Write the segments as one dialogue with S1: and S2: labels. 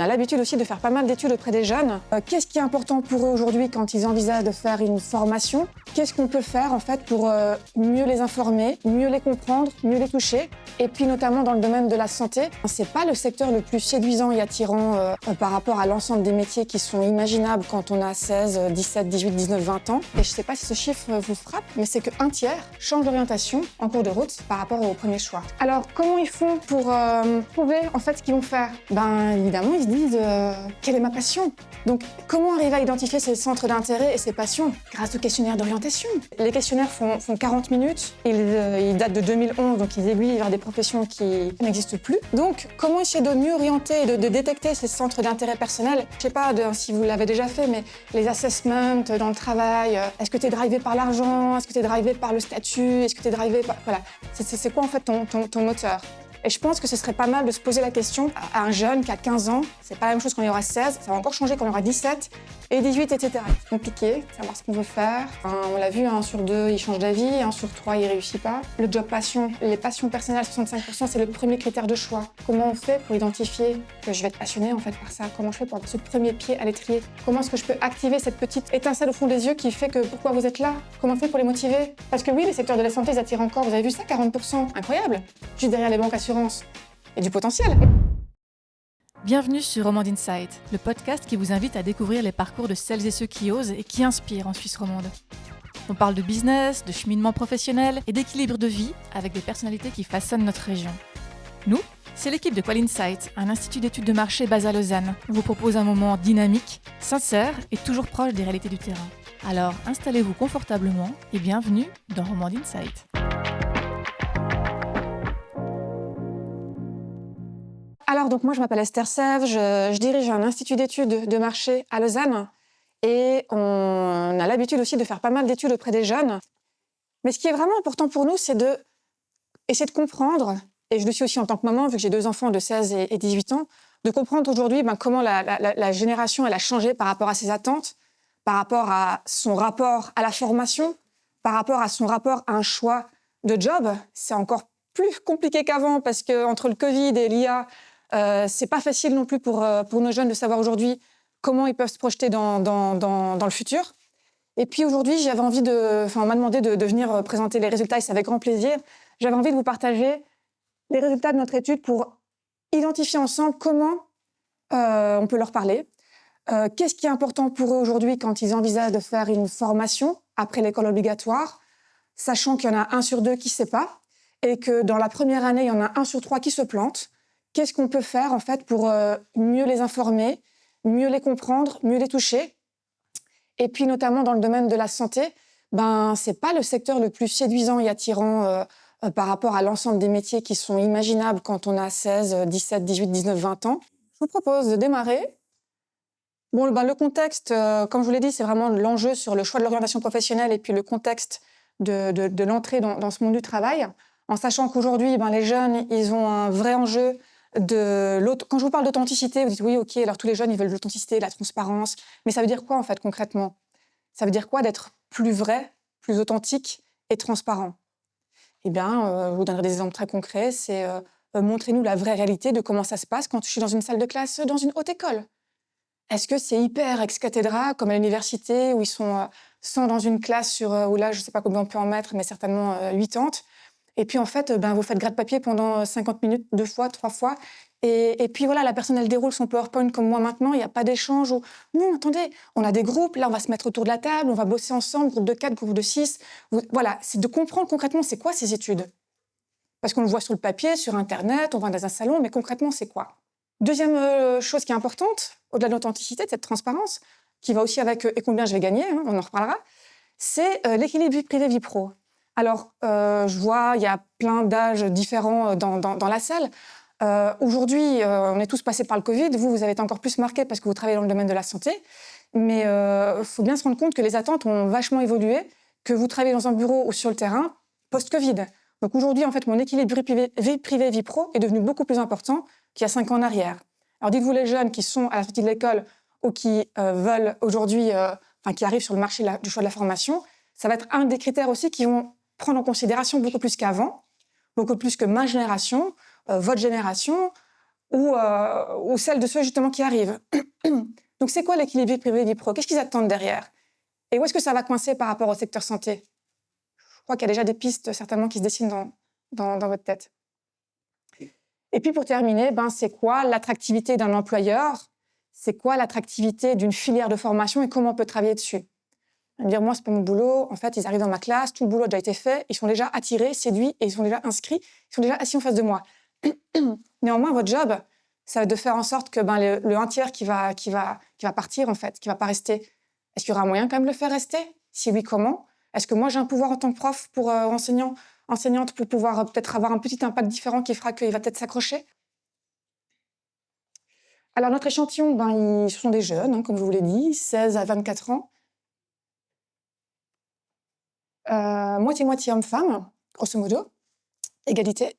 S1: a l'habitude aussi de faire pas mal d'études auprès des jeunes. Qu'est-ce qui est important pour eux aujourd'hui quand ils envisagent de faire une formation? Qu'est-ce qu'on peut faire en fait pour mieux les informer, mieux les comprendre, mieux les toucher? Et puis notamment dans le domaine de la santé, c'est pas le secteur le plus séduisant et attirant par rapport à l'ensemble des métiers qui sont imaginables quand on a 16, 17, 18, 19, 20 ans. Et je sais pas si ce chiffre vous frappe, mais c'est qu'un tiers change d'orientation en cours de route par rapport au premier choix. Alors comment ils font pour trouver en fait ce qu'ils vont faire? Ben évidemment ils se disent quelle est ma passion? Donc comment arriver à identifier ces centres d'intérêt et ces passions? Grâce au questionnaire d'orientation. Les questionnaires font 40 minutes, ils datent de 2011, donc ils aiguillent vers des professions qui n'existent plus. Donc comment essayer de mieux orienter et de détecter ces centres d'intérêt personnel? Je sais pas si vous l'avez déjà fait, mais les assessments dans le travail, est-ce que tu es drivé par l'argent? Est-ce que tu es drivé par le statut? Est-ce que tu es drivé par... Voilà, c'est quoi en fait ton moteur? Et je pense que ce serait pas mal de se poser la question à un jeune qui a 15 ans, c'est pas la même chose quand il aura 16, ça va encore changer quand il aura 17 et 18, etc. C'est compliqué de savoir ce qu'on veut faire. Enfin, on l'a vu, 1 sur 2, il change d'avis, 1 sur 3, il réussit pas. Le job passion, les passions personnelles, 65%, c'est le premier critère de choix. Comment on fait pour identifier que je vais être passionné en fait par ça? Comment je fais pour avoir ce premier pied à l'étrier? Comment est-ce que je peux activer cette petite étincelle au fond des yeux qui fait que pourquoi vous êtes là? Comment on fait pour les motiver? Parce que oui, les secteurs de la santé, ils attirent encore, vous avez vu ça, 40%, incroyable. Juste derrière les banques assurances. Et du potentiel.
S2: Bienvenue sur Romande Insight, le podcast qui vous invite à découvrir les parcours de celles et ceux qui osent et qui inspirent en Suisse romande. On parle de business, de cheminement professionnel et d'équilibre de vie avec des personnalités qui façonnent notre région. Nous, c'est l'équipe de Qual Insight, un institut d'études de marché basé à Lausanne. On vous propose un moment dynamique, sincère et toujours proche des réalités du terrain. Alors installez-vous confortablement et bienvenue dans Romande Insight.
S1: Alors, donc moi, je m'appelle Esther Sève, je dirige un institut d'études de marché à Lausanne et on a l'habitude aussi de faire pas mal d'études auprès des jeunes. Mais ce qui est vraiment important pour nous, c'est d'essayer de comprendre, et je le suis aussi en tant que maman, vu que j'ai 2 enfants de 16 et 18 ans, de comprendre aujourd'hui comment la génération elle a changé par rapport à ses attentes, par rapport à son rapport à la formation, par rapport à son rapport à un choix de job. C'est encore plus compliqué qu'avant parce qu'entre le Covid et l'IA, c'est pas facile non plus pour nos jeunes de savoir aujourd'hui comment ils peuvent se projeter dans le futur. Et puis aujourd'hui, on m'a demandé de venir présenter les résultats et c'est avec grand plaisir. J'avais envie de vous partager les résultats de notre étude pour identifier ensemble comment on peut leur parler. Qu'est-ce qui est important pour eux aujourd'hui quand ils envisagent de faire une formation après l'école obligatoire, sachant qu'il y en a 1 sur 2 qui ne sait pas et que dans la première année, il y en a 1 sur 3 qui se plante. Qu'est-ce qu'on peut faire en fait pour mieux les informer, mieux les comprendre, mieux les toucher? Et puis notamment dans le domaine de la santé, c'est pas le secteur le plus séduisant et attirant par rapport à l'ensemble des métiers qui sont imaginables quand on a 16, 17, 18, 19, 20 ans. Je vous propose de démarrer. Bon, le contexte, comme je vous l'ai dit, c'est vraiment l'enjeu sur le choix de l'orientation professionnelle et puis le contexte de l'entrée dans ce monde du travail, en sachant qu'aujourd'hui, les jeunes, ils ont un vrai enjeu quand je vous parle d'authenticité, vous dites oui, ok, alors tous les jeunes, ils veulent de l'authenticité, de la transparence. Mais ça veut dire quoi, en fait, concrètement? Ça veut dire quoi d'être plus vrai, plus authentique et transparent? Eh bien, je vous donnerai des exemples très concrets. C'est montrez-nous la vraie réalité de comment ça se passe quand je suis dans une salle de classe, dans une haute école. Est-ce que c'est hyper ex-cathedra, comme à l'université, où ils sont 100 dans une classe où là, je ne sais pas combien on peut en mettre, mais certainement 80. Et puis, en fait, vous faites gratte-papier pendant 50 minutes, 2 fois, 3 fois. Et puis, voilà, la personne, elle déroule son PowerPoint comme moi maintenant. Il n'y a pas d'échange. Non, attendez, on a des groupes. Là, on va se mettre autour de la table. On va bosser ensemble, groupe de 4, groupe de 6. Voilà, c'est de comprendre concrètement c'est quoi ces études. Parce qu'on le voit sur le papier, sur Internet, on va dans un salon, mais concrètement, c'est quoi? Deuxième chose qui est importante, au-delà de l'authenticité, de cette transparence, qui va aussi avec et combien je vais gagner, on en reparlera, c'est l'équilibre vie privée, vie pro. Alors, je vois, il y a plein d'âges différents dans la salle. Aujourd'hui, on est tous passés par le Covid. Vous avez été encore plus marqués parce que vous travaillez dans le domaine de la santé. Mais il faut bien se rendre compte que les attentes ont vachement évolué, que vous travaillez dans un bureau ou sur le terrain post-Covid. Donc aujourd'hui, en fait, mon équilibre vie privée, vie pro est devenu beaucoup plus important qu'il y a 5 ans en arrière. Alors dites-vous les jeunes qui sont à la sortie de l'école ou qui veulent aujourd'hui, qui arrivent sur le marché du choix de la formation, ça va être un des critères aussi qui vont prendre en considération beaucoup plus qu'avant, beaucoup plus que ma génération, votre génération, ou celle de ceux justement qui arrivent. Donc, c'est quoi l'équilibre vie privée, vie pro? Qu'est-ce qu'ils attendent derrière? Et où est-ce que ça va coincer par rapport au secteur santé? Je crois qu'il y a déjà des pistes certainement qui se dessinent dans votre tête. Et puis pour terminer, c'est quoi l'attractivité d'un employeur? C'est quoi l'attractivité d'une filière de formation et comment on peut travailler dessus? On va me dire, moi, c'est pas mon boulot. En fait, ils arrivent dans ma classe, tout le boulot a déjà été fait, ils sont déjà attirés, séduits et ils sont déjà inscrits, ils sont déjà assis en face de moi. Néanmoins, votre job, ça va être de faire en sorte que le un tiers qui va partir, en fait, qui va pas rester, est-ce qu'il y aura un moyen quand même de le faire rester? Si oui, comment? Est-ce que moi, j'ai un pouvoir en tant que prof pour enseignante pour pouvoir peut-être avoir un petit impact différent qui fera qu'il va peut-être s'accrocher? Alors, notre échantillon, ce sont des jeunes, comme je vous l'ai dit, 16 à 24 ans. Moitié-moitié homme-femme, grosso modo. Égalité.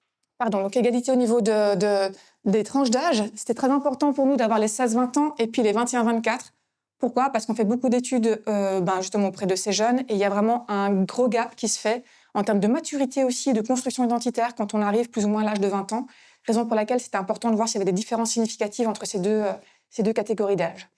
S1: Donc égalité au niveau des tranches d'âge. C'était très important pour nous d'avoir les 16-20 ans et puis les 21-24. Pourquoi? Parce qu'on fait beaucoup d'études justement auprès de ces jeunes et il y a vraiment un gros gap qui se fait en termes de maturité aussi, de construction identitaire quand on arrive plus ou moins à l'âge de 20 ans. Raison pour laquelle c'était important de voir s'il y avait des différences significatives entre ces deux catégories d'âge.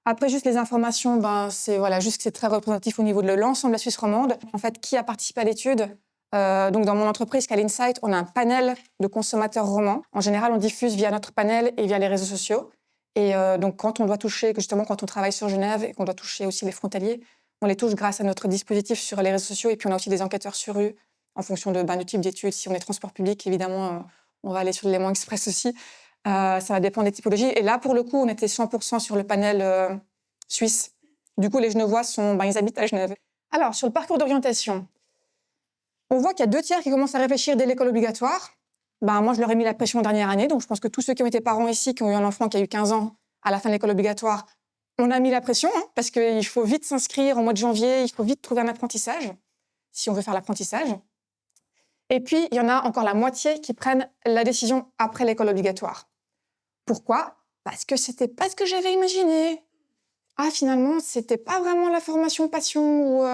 S1: Après, juste les informations, c'est juste que c'est très représentatif au niveau de l'ensemble de la Suisse romande. En fait, qui a participé à l'étude? Donc, dans mon entreprise, Cal Insight, on a un panel de consommateurs romans. En général, on diffuse via notre panel et via les réseaux sociaux. Et donc, quand on doit toucher, justement, quand on travaille sur Genève et qu'on doit toucher aussi les frontaliers, on les touche grâce à notre dispositif sur les réseaux sociaux. Et puis, on a aussi des enquêteurs sur rue en fonction du type d'études. Si on est transport public, évidemment, on va aller sur l'élément express aussi. Ça va dépendre des typologies. Et là, pour le coup, on était 100% sur le panel suisse. Du coup, les Genevois ils habitent à Genève. Alors, sur le parcours d'orientation, on voit qu'il y a 2 tiers qui commencent à réfléchir dès l'école obligatoire. Moi, je leur ai mis la pression dernière année. Donc, je pense que tous ceux qui ont été parents ici, qui ont eu un enfant qui a eu 15 ans à la fin de l'école obligatoire, on a mis la pression parce qu'il faut vite s'inscrire au mois de janvier, il faut vite trouver un apprentissage, si on veut faire l'apprentissage. Et puis, il y en a encore la moitié qui prennent la décision après l'école obligatoire. Pourquoi? Parce que c'était pas ce que j'avais imaginé. Ah, finalement, c'était pas vraiment la formation passion ou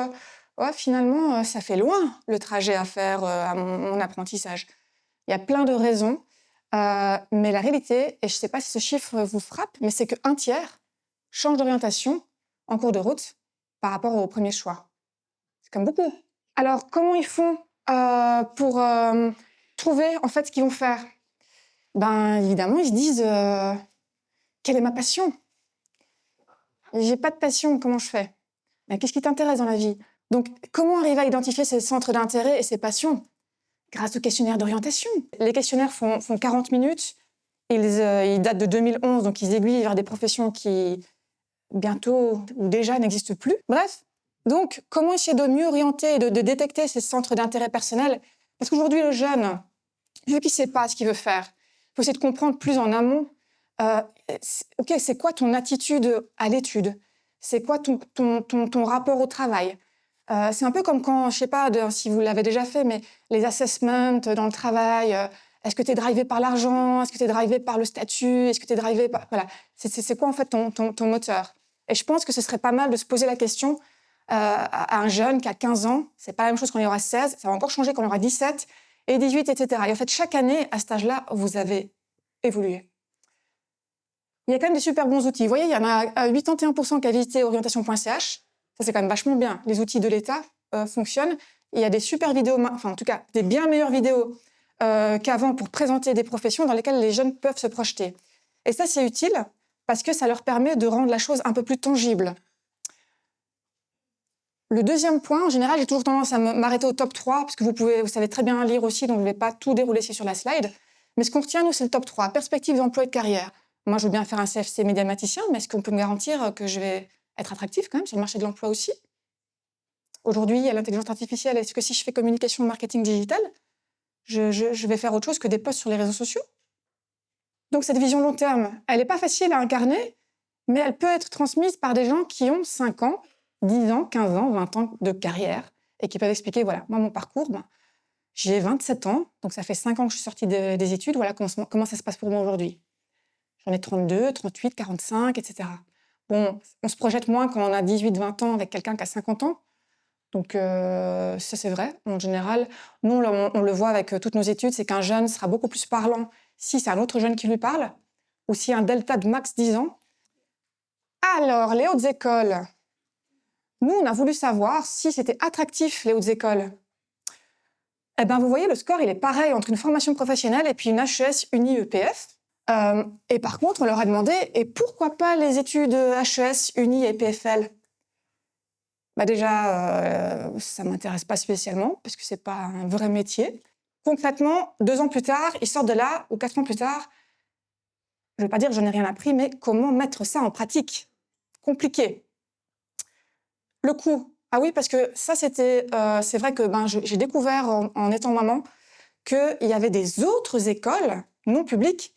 S1: finalement, ça fait loin le trajet à faire à mon apprentissage. Il y a plein de raisons, mais la réalité, et je sais pas si ce chiffre vous frappe, mais c'est qu'un tiers change d'orientation en cours de route par rapport au premier choix. C'est quand même beaucoup. Alors, comment ils font pour trouver en fait ce qu'ils vont faire? Évidemment, ils se disent quelle est ma passion? J'ai pas de passion, comment je fais? Mais qu'est-ce qui t'intéresse dans la vie? Donc, comment arriver à identifier ces centres d'intérêt et ces passions? Grâce au questionnaire d'orientation. Les questionnaires font 40 minutes. Ils datent de 2011, donc ils aiguillent vers des professions qui, bientôt ou déjà, n'existent plus. Bref, donc, comment essayer de mieux orienter et de détecter ces centres d'intérêt personnel? Parce qu'aujourd'hui, le jeune, vu qu'il ne sait pas ce qu'il veut faire, il faut essayer de comprendre plus en amont. C'est quoi ton attitude à l'étude? C'est quoi ton rapport au travail? C'est un peu comme quand, je ne sais pas si vous l'avez déjà fait, mais les assessments dans le travail, est-ce que tu es drivé par l'argent? Est-ce que tu es drivé par le statut? Est-ce que tu es drivé par... Voilà. C'est quoi en fait ton moteur? Et je pense que ce serait pas mal de se poser la question à un jeune qui a 15 ans. C'est pas la même chose quand il aura 16, ça va encore changer quand il aura 17 et 18, etc. Et en fait, chaque année, à cet âge-là, vous avez évolué. Il y a quand même des super bons outils. Vous voyez, il y en a 81% qui a visité orientation.ch. Ça, c'est quand même vachement bien. Les outils de l'État fonctionnent. Il y a des super vidéos, enfin en tout cas, des bien meilleures vidéos qu'avant pour présenter des professions dans lesquelles les jeunes peuvent se projeter. Et ça, c'est utile parce que ça leur permet de rendre la chose un peu plus tangible. Le deuxième point, en général, j'ai toujours tendance à m'arrêter au top 3 parce que vous savez très bien lire aussi, donc je ne vais pas tout dérouler ici sur la slide. Mais ce qu'on retient, nous, c'est le top 3. Perspective d'emploi et de carrière. Moi, je veux bien faire un CFC médiamaticien, mais est-ce qu'on peut me garantir que je vais être attractif quand même sur le marché de l'emploi aussi? Aujourd'hui, il y a l'intelligence artificielle. Est-ce que si je fais communication marketing digital, je vais faire autre chose que des posts sur les réseaux sociaux? Donc cette vision long terme, elle n'est pas facile à incarner, mais elle peut être transmise par des gens qui ont 5 ans, 10 ans, 15 ans, 20 ans de carrière et qui peuvent expliquer, voilà, moi, mon parcours, j'ai 27 ans, donc ça fait 5 ans que je suis sortie des études, voilà comment ça se passe pour moi aujourd'hui. J'en ai 32, 38, 45, etc. Bon, on se projette moins quand on a 18, 20 ans avec quelqu'un qui a 50 ans. Donc, ça, c'est vrai. En général, nous, on le voit avec toutes nos études, c'est qu'un jeune sera beaucoup plus parlant si c'est un autre jeune qui lui parle. ou s'il y a un delta de max 10 ans. Alors, les hautes écoles. Nous, on a voulu savoir si c'était attractif, les hautes écoles. Eh bien, vous voyez, le score, il est pareil entre une formation professionnelle et puis une HES Uni EPF. Et par contre, on leur a demandé, et pourquoi pas les études HES Uni et PFL? Bah déjà, ça ne m'intéresse pas spécialement, parce que ce n'est pas un vrai métier. Concrètement, 2 ans plus tard, ils sortent de là, ou 4 ans plus tard, je ne vais pas dire que je n'ai rien appris, mais comment mettre ça en pratique? Compliqué. Le coût. Ah oui, parce que ça, c'est vrai que j'ai découvert en étant maman qu'il y avait des autres écoles non publiques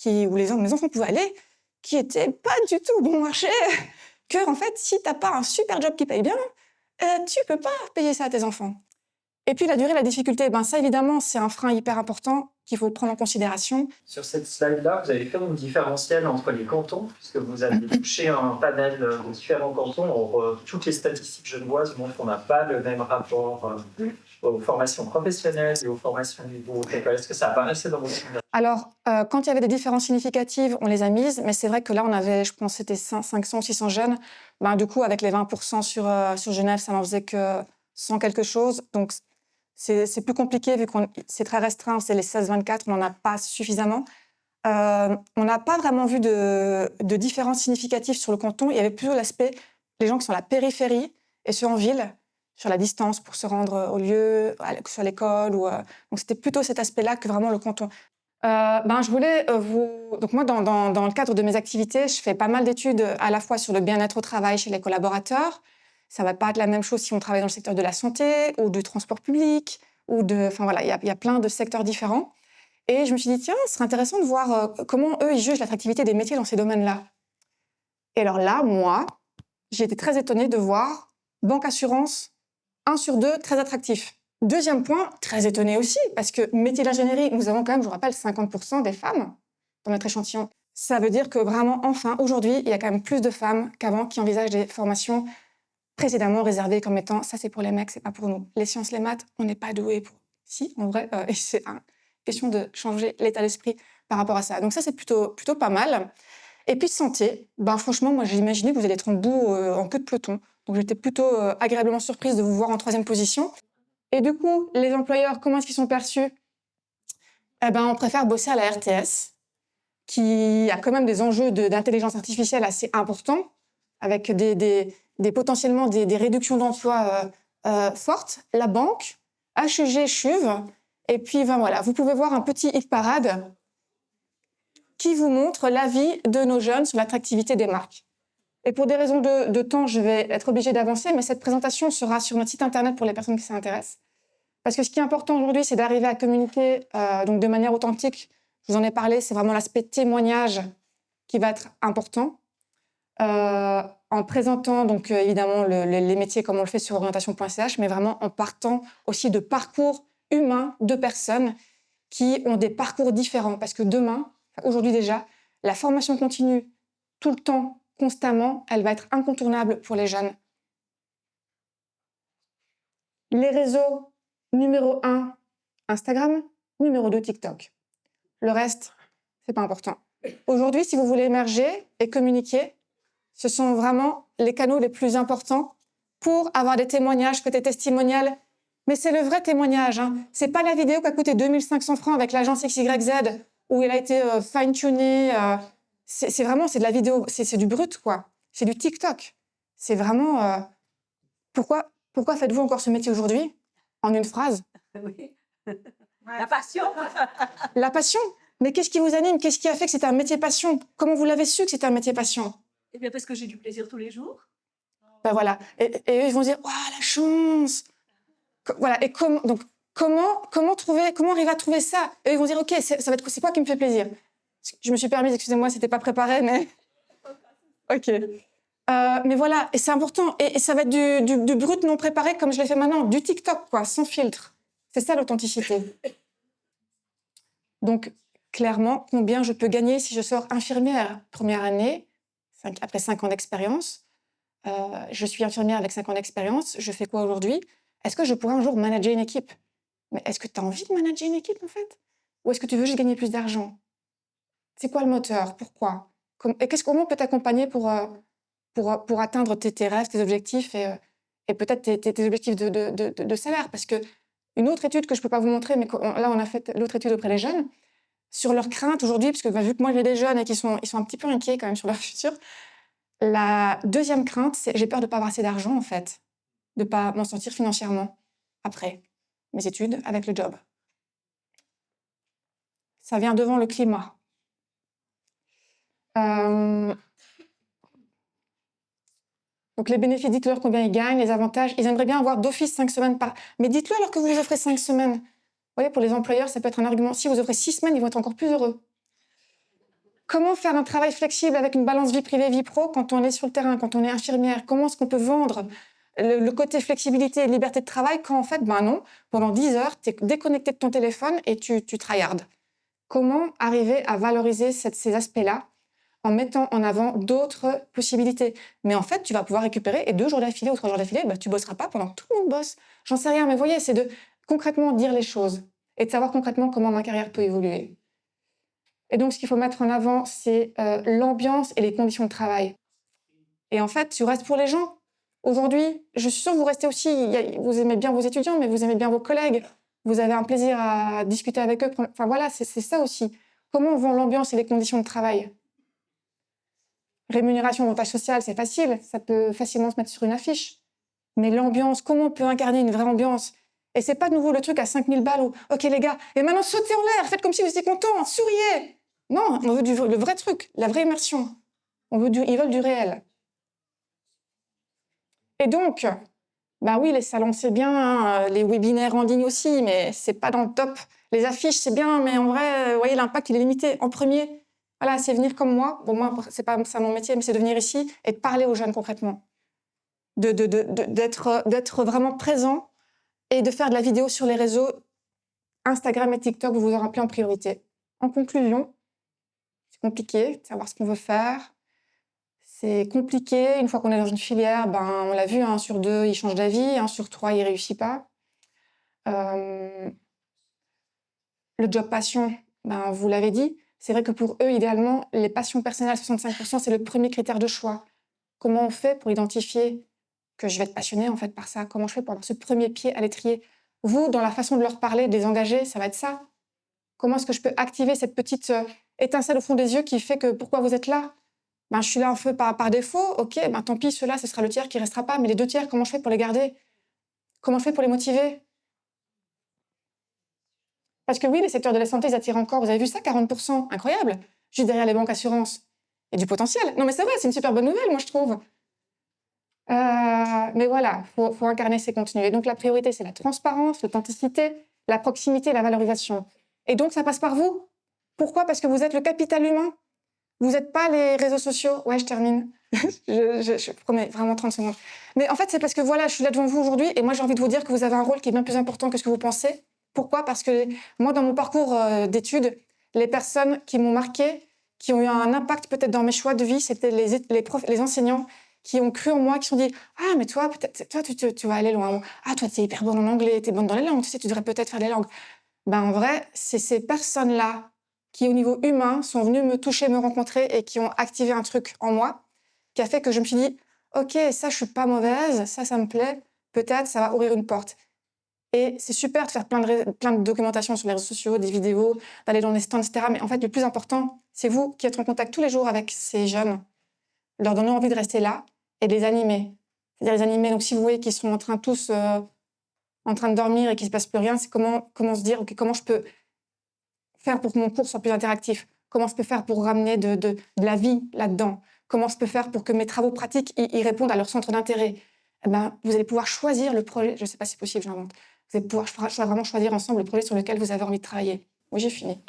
S1: où mes enfants pouvaient aller, qui n'étaient pas du tout bon marché. Que, en fait, si tu n'as pas un super job qui paye bien, tu ne peux pas payer ça à tes enfants. Et puis la durée, la difficulté, ça évidemment, c'est un frein hyper important qu'il faut prendre en considération.
S3: Sur cette slide-là, vous avez fait un différentiel entre les cantons, puisque vous avez touché un panel de différents cantons. Or, toutes les statistiques genevoises montrent qu'on n'a pas le même rapport aux formations professionnelles et aux formations niveau école. Est-ce que ça apparaissait dans vos signes?
S1: Alors, quand il y avait des différences significatives, on les a mises, mais c'est vrai que là, on avait, je pense, c'était 500 ou 600 jeunes. Du coup, avec les 20% sur Genève, ça n'en faisait que 100 quelque chose. Donc, c'est plus compliqué vu que c'est très restreint, c'est les 16-24, on n'en a pas suffisamment. On n'a pas vraiment vu de différence significative sur le canton. Il y avait plutôt l'aspect, les gens qui sont à la périphérie et ceux en ville, sur la distance pour se rendre au lieu, que ce soit à l'école. Donc c'était plutôt cet aspect-là que vraiment le canton. Je voulais Donc moi, dans le cadre de mes activités, je fais pas mal d'études à la fois sur le bien-être au travail chez les collaborateurs. Ça ne va pas être la même chose si on travaille dans le secteur de la santé ou du transport public. Enfin voilà, il y a plein de secteurs différents. Et je me suis dit, tiens, ce serait intéressant de voir comment eux, ils jugent l'attractivité des métiers dans ces domaines-là. Et alors là, moi, j'ai été très étonnée de voir banque assurance, 1 sur 2, très attractif. Deuxième point, très étonnée aussi, parce que métier d'ingénierie, nous avons quand même, je vous rappelle, 50% des femmes dans notre échantillon. Ça veut dire que vraiment, enfin, aujourd'hui, il y a quand même plus de femmes qu'avant qui envisagent des formations précédemment réservées comme étant « ça, c'est pour les mecs, c'est pas pour nous ». Les sciences, les maths, on n'est pas doués pour... Si, en vrai, c'est une question de changer l'état d'esprit par rapport à ça. Donc ça, c'est plutôt pas mal. Et puis santé, franchement, moi, j'ai imaginé que vous alliez être en bout en queue de peloton. Donc j'étais plutôt agréablement surprise de vous voir en 3e position. Et du coup, les employeurs, comment est-ce qu'ils sont perçus? On préfère bosser à la RTS, qui a quand même des enjeux d'intelligence artificielle assez importants, avec potentiellement des réductions d'emplois fortes. La banque, HEG, CHUV, et puis voilà, vous pouvez voir un petit hit parade qui vous montre l'avis de nos jeunes sur l'attractivité des marques. Et pour des raisons de temps, je vais être obligée d'avancer, mais cette présentation sera sur notre site internet pour les personnes qui s'intéressent. Parce que ce qui est important aujourd'hui, c'est d'arriver à communiquer donc de manière authentique. Je vous en ai parlé, c'est vraiment l'aspect témoignage qui va être important. En présentant donc évidemment les métiers comme on le fait sur orientation.ch, mais vraiment en partant aussi de parcours humains de personnes qui ont des parcours différents. Parce que demain, aujourd'hui déjà, la formation continue tout le temps, constamment, elle va être incontournable pour les jeunes. Les réseaux, numéro 1, Instagram, numéro 2, TikTok. Le reste, c'est pas important. Aujourd'hui, si vous voulez émerger et communiquer, ce sont vraiment les canaux les plus importants pour avoir des témoignages, côté testimonial. Mais c'est le vrai témoignage. C'est pas la vidéo qui a coûté 2500 francs avec l'agence XYZ, où elle a été fine-tunée. C'est vraiment, c'est de la vidéo, c'est du brut, quoi. C'est du TikTok. C'est vraiment... Pourquoi faites-vous encore ce métier aujourd'hui? En une phrase.
S4: Oui. La passion.
S1: La passion. Mais qu'est-ce qui vous anime? Qu'est-ce qui a fait que c'était un métier passion? Comment vous l'avez su que c'était un métier passion?
S4: Eh bien, parce que j'ai du plaisir tous les jours.
S1: Voilà. Et eux, ils vont dire, oh, la chance. Voilà. Et comment arriver à trouver ça? Et ils vont dire, ok, c'est quoi qui me fait plaisir? Je me suis permise, excusez-moi, c'était pas préparé, mais ok. Mais voilà, et c'est important. Et ça va être du brut non préparé, comme je l'ai fait maintenant, du TikTok, quoi, sans filtre. C'est ça l'authenticité. Donc, clairement, combien je peux gagner si je sors infirmière première année, après 5 ans d'expérience. Je suis infirmière avec 5 ans d'expérience. Je fais quoi aujourd'hui? Est-ce que je pourrais un jour manager une équipe? Mais est-ce que tu as envie de manager une équipe, en fait? Ou est-ce que tu veux juste gagner plus d'argent? C'est quoi le moteur? Pourquoi? Et comment on peut t'accompagner pour atteindre tes rêves, tes objectifs et peut-être tes objectifs de salaire? Parce que une autre étude que je ne peux pas vous montrer, mais là, on a fait l'autre étude auprès des jeunes, sur leurs craintes aujourd'hui, parce que vu que moi, j'ai des jeunes et ils sont un petit peu inquiets quand même sur leur futur, la deuxième crainte, c'est j'ai peur de ne pas avoir assez d'argent, en fait, de ne pas m'en sortir financièrement après mes études avec le job. Ça vient devant le climat. Donc les bénéfices, dites-leur combien ils gagnent, les avantages. Ils aimeraient bien avoir d'office 5 semaines par... Mais dites-le alors que vous offrez 5 semaines. Vous voyez, pour les employeurs, ça peut être un argument. Si vous offrez 6 semaines, ils vont être encore plus heureux. Comment faire un travail flexible avec une balance vie privée, vie pro quand on est sur le terrain, quand on est infirmière? Comment est-ce qu'on peut vendre le côté flexibilité et liberté de travail quand en fait, ben non, pendant 10 heures, tu es déconnecté de ton téléphone et tu tryhardes? Comment arriver à valoriser ces aspects-là en mettant en avant d'autres possibilités? Mais en fait, tu vas pouvoir récupérer et 2 jours d'affilée ou 3 jours d'affilée, bah, tu bosseras pas pendant que tout le monde bosse. J'en sais rien, mais vous voyez, c'est de concrètement dire les choses et de savoir concrètement comment ma carrière peut évoluer. Et donc, ce qu'il faut mettre en avant, c'est l'ambiance et les conditions de travail. Et en fait, tu restes pour les gens. Aujourd'hui, je suis sûre que vous restez aussi, vous aimez bien vos étudiants, mais vous aimez bien vos collègues. Vous avez un plaisir à discuter avec eux. Enfin voilà, c'est ça aussi. Comment on vend l'ambiance et les conditions de travail? Rémunération, avantage social, c'est facile. Ça peut facilement se mettre sur une affiche. Mais l'ambiance, comment on peut incarner une vraie ambiance? Et c'est pas de nouveau le truc à 5000 balles où, OK les gars, et maintenant sautez en l'air, faites comme si vous étiez contents, souriez. Non, on veut le vrai truc, la vraie immersion. Ils veulent du réel. Et donc, bah oui, les salons, c'est bien, hein, les webinaires en ligne aussi, mais c'est pas dans le top. Les affiches, c'est bien, mais en vrai, vous voyez, l'impact, il est limité. En premier, voilà, c'est venir comme moi. Bon, moi, c'est pas ça mon métier, mais c'est de venir ici et de parler aux jeunes concrètement. D'être vraiment présent et de faire de la vidéo sur les réseaux Instagram et TikTok, vous vous en rappelez en priorité. En conclusion, c'est compliqué de savoir ce qu'on veut faire. C'est compliqué. Une fois qu'on est dans une filière, ben, on l'a vu, 1 sur 2, il change d'avis, 1 sur 3, il réussit pas. Le job passion, ben, vous l'avez dit, c'est vrai que pour eux, idéalement, les passions personnelles, 65%, c'est le premier critère de choix. Comment on fait pour identifier que je vais être passionnée en fait par ça? Comment je fais pour avoir ce premier pied à l'étrier? Vous, dans la façon de leur parler, de les engager, ça va être ça. Comment est-ce que je peux activer cette petite étincelle au fond des yeux qui fait que pourquoi vous êtes là? Ben, je suis là un peu par défaut, ok, ben, tant pis, ceux-là, ce sera le tiers qui ne restera pas, mais les 2 tiers, comment je fais pour les garder? Comment je fais pour les motiver? Parce que oui, les secteurs de la santé, ils attirent encore, vous avez vu ça, 40%, incroyable, juste derrière les banques assurances. Il y a du potentiel. Non mais c'est vrai, c'est une super bonne nouvelle, moi je trouve. Mais voilà, faut incarner ces contenus. Et donc la priorité, c'est la transparence, l'authenticité, la proximité et la valorisation. Et donc ça passe par vous. Pourquoi? Parce que vous êtes le capital humain. Vous n'êtes pas les réseaux sociaux. Ouais, je termine. je promets, vraiment 30 secondes. Mais en fait, c'est parce que voilà, je suis là devant vous aujourd'hui et moi, j'ai envie de vous dire que vous avez un rôle qui est bien plus important que ce que vous pensez. Pourquoi? Parce que moi, dans mon parcours d'études, les personnes qui m'ont marquée, qui ont eu un impact peut-être dans mes choix de vie, c'était les profs, les enseignants qui ont cru en moi, qui se sont dit « Ah, mais toi, peut-être, toi tu vas aller loin. Ah, toi, tu es hyper bonne en anglais, tu es bonne dans les langues, tu sais, tu devrais peut-être faire les langues. » Ben, en vrai, c'est ces personnes-là qui, au niveau humain, sont venus me toucher, me rencontrer et qui ont activé un truc en moi qui a fait que je me suis dit « Ok, ça, je suis pas mauvaise, ça me plaît, peut-être ça va ouvrir une porte. » Et c'est super de faire plein de documentation sur les réseaux sociaux, des vidéos, d'aller dans les stands, etc. Mais en fait, le plus important, c'est vous qui êtes en contact tous les jours avec ces jeunes, leur donner envie de rester là et de les animer. C'est-à-dire les animer. Donc, si vous voyez qu'ils sont en train tous en train de dormir et qu'il ne se passe plus rien, c'est comment se dire « Ok, comment je peux faire pour que mon cours soit plus interactif? Comment je peux faire pour ramener de la vie là-dedans? Comment je peux faire pour que mes travaux pratiques y répondent à leur centre d'intérêt ?» Eh ben, vous allez pouvoir choisir le projet. Je ne sais pas si c'est possible, j'invente. Vous allez pouvoir vraiment choisir ensemble le projet sur lequel vous avez envie de travailler. Oui, j'ai fini.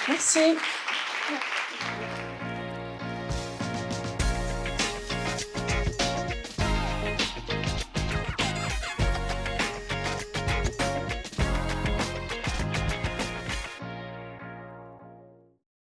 S1: Merci.